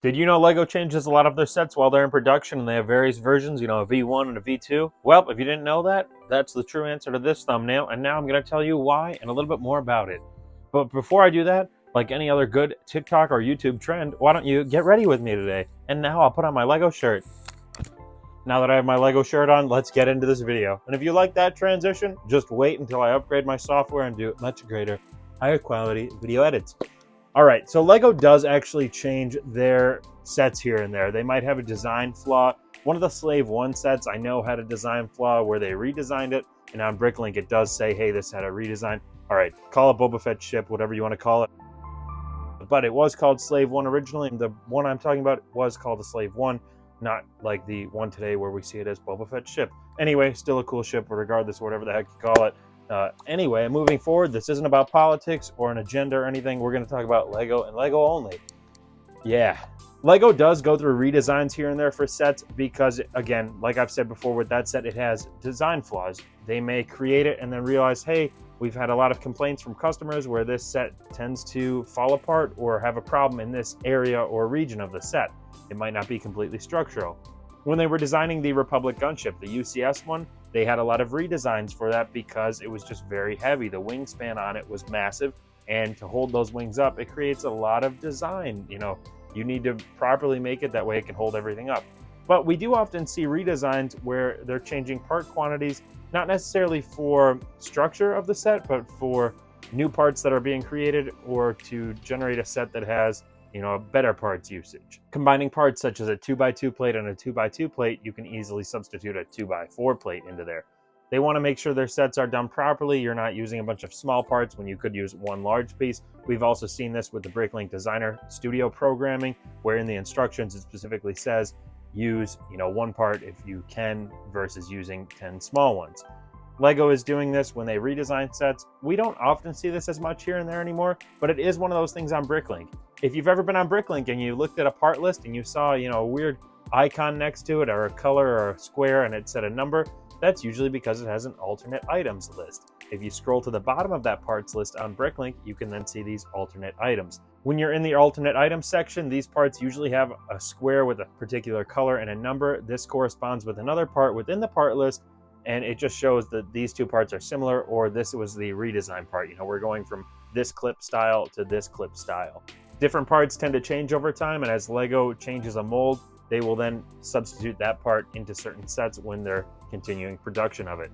Did you know LEGO changes a lot of their sets while they're in production and they have various versions, a V1 and a V2? Well, if you didn't know that, that's the true answer to this thumbnail, and now I'm going to tell you why and a little bit more about it. But before I do that, like any other good TikTok or YouTube trend, why don't you get ready with me today? And now I'll put on my LEGO shirt. Now that I have my LEGO shirt on, let's get into this video. And if you like that transition, just wait until I upgrade my software and do much greater, higher quality video edits. All right, so LEGO does actually change their sets here and there. They might have a design flaw. One of the Slave 1 sets I know had a design flaw where they redesigned it, and on Bricklink it does say, hey, this had a redesign. All right, call it Boba Fett ship, whatever you want to call it. But it was called Slave 1 originally, and the one I'm talking about was called the Slave 1, not like the one today where we see it as Boba Fett ship. Anyway, still a cool ship regardless of whatever the heck you call it. Anyway, moving forward, this isn't about politics or an agenda or anything. We're going to talk about LEGO and LEGO only. Yeah, LEGO does go through redesigns here and there for sets because, again, like I've said before with that set, it has design flaws. They may create it and then realize, hey, we've had a lot of complaints from customers where this set tends to fall apart or have a problem in this area or region of the set. It might not be completely structural. When they were designing the Republic gunship, the UCS one, they had a lot of redesigns for that because it was just very heavy. The wingspan on it was massive, and to hold those wings up, it creates a lot of design. You need to properly make it that way it can hold everything up. But we do often see redesigns where they're changing part quantities, not necessarily for structure of the set, but for new parts that are being created or to generate a set that has a better parts usage. Combining parts such as a 2x2 plate and a 2x2 plate, you can easily substitute a 2x4 plate into there. They want to make sure their sets are done properly. You're not using a bunch of small parts when you could use one large piece. We've also seen this with the Bricklink Designer Studio programming, where in the instructions it specifically says use one part if you can versus using 10 small ones. LEGO is doing this when they redesign sets. We don't often see this as much here and there anymore, but it is one of those things on Bricklink. If you've ever been on Bricklink and you looked at a part list and you saw, a weird icon next to it or a color or a square and it said a number, that's usually because it has an alternate items list. If you scroll to the bottom of that parts list on Bricklink, you can then see these alternate items. When you're in the alternate items section, these parts usually have a square with a particular color and a number. This corresponds with another part within the part list, and it just shows that these two parts are similar, or this was the redesign part. We're going from this clip style to this clip style. Different parts tend to change over time, and as LEGO changes a mold, they will then substitute that part into certain sets when they're continuing production of it.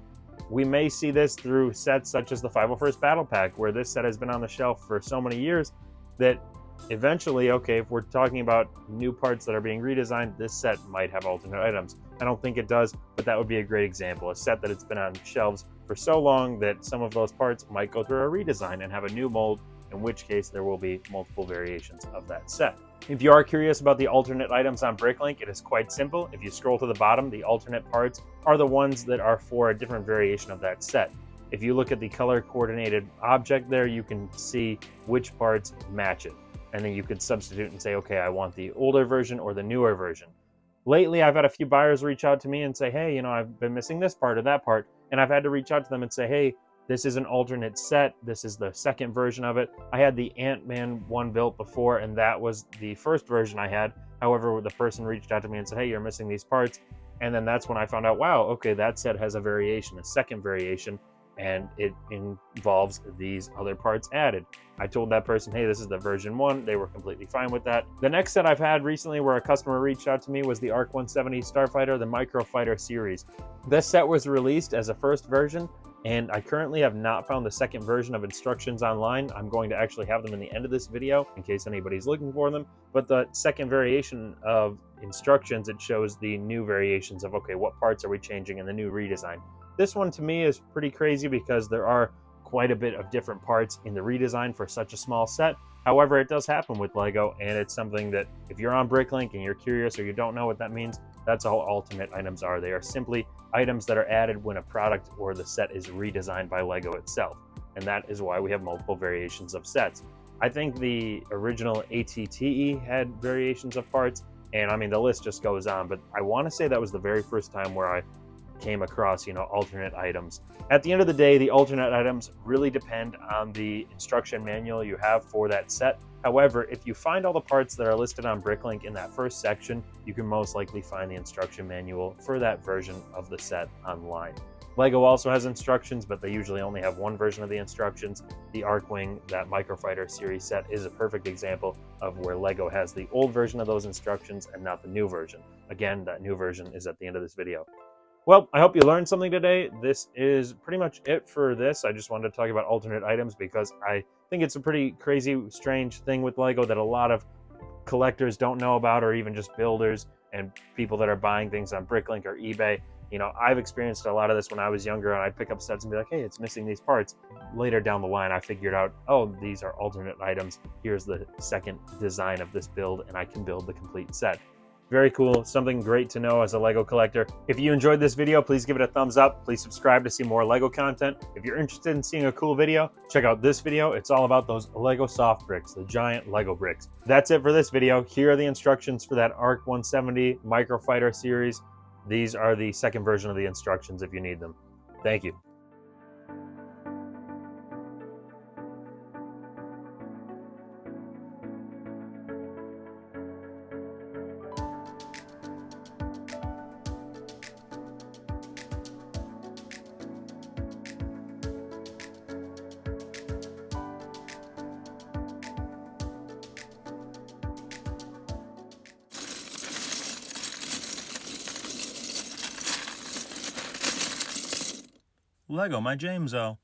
We may see this through sets such as the 501st Battle Pack, where this set has been on the shelf for so many years that eventually, okay, if we're talking about new parts that are being redesigned, this set might have alternate items. I don't think it does, but that would be a great example. A set that it's been on shelves for so long that some of those parts might go through a redesign and have a new mold, in which case there will be multiple variations of that set. If you are curious about the alternate items on Bricklink, it is quite simple. If you scroll to the bottom, the alternate parts are the ones that are for a different variation of that set. If you look at the color coordinated object there, you can see which parts match it. And then you could substitute and say, okay, I want the older version or the newer version. Lately, I've had a few buyers reach out to me and say, hey, I've been missing this part or that part. And I've had to reach out to them and say, hey, this is an alternate set. This is the second version of it. I had the Ant-Man one built before, and that was the first version I had. However, the person reached out to me and said, hey, you're missing these parts. And then that's when I found out, wow, okay, that set has a variation, a second variation, and it involves these other parts added. I told that person, hey, this is the version 1. They were completely fine with that. The next set I've had recently where a customer reached out to me was the ARC 170 Starfighter, the Microfighter series. This set was released as a first version, and I currently have not found the second version of instructions online. I'm going to actually have them in the end of this video in case anybody's looking for them. But the second variation of instructions, it shows the new variations of, okay, what parts are we changing in the new redesign. This one to me is pretty crazy because there are quite a bit of different parts in the redesign for such a small set. However, it does happen with LEGO, and it's something that if you're on Bricklink and you're curious or you don't know what that means, that's all alternate items are. They are simply items that are added when a product or the set is redesigned by LEGO itself. And that is why we have multiple variations of sets. I think the original ATTE had variations of parts, and I mean, the list just goes on, but I want to say that was the very first time where I came across, alternate items. At the end of the day, the alternate items really depend on the instruction manual you have for that set. However, if you find all the parts that are listed on Bricklink in that first section, you can most likely find the instruction manual for that version of the set online. LEGO also has instructions, but they usually only have one version of the instructions. The Arkwing, that Microfighter series set, is a perfect example of where LEGO has the old version of those instructions and not the new version. Again, that new version is at the end of this video. Well, I hope you learned something today. This is pretty much it for this. I just wanted to talk about alternate items because I think it's a pretty crazy, strange thing with LEGO that a lot of collectors don't know about, or even just builders and people that are buying things on Bricklink or eBay. You know, I've experienced a lot of this when I was younger, and I'd pick up sets and be like, hey, it's missing these parts. Later down the line, I figured out, oh, these are alternate items. Here's the second design of this build, and I can build the complete set. Very cool, something great to know as a LEGO collector. If you enjoyed this video, please give it a thumbs up. Please subscribe to see more LEGO content. If you're interested in seeing a cool video, check out this video. It's all about those LEGO soft bricks, the giant LEGO bricks. That's it for this video. Here are the instructions for that ARC 170 Microfighter series. These are the second version of the instructions if you need them. Thank you. LEGO, my Jameso.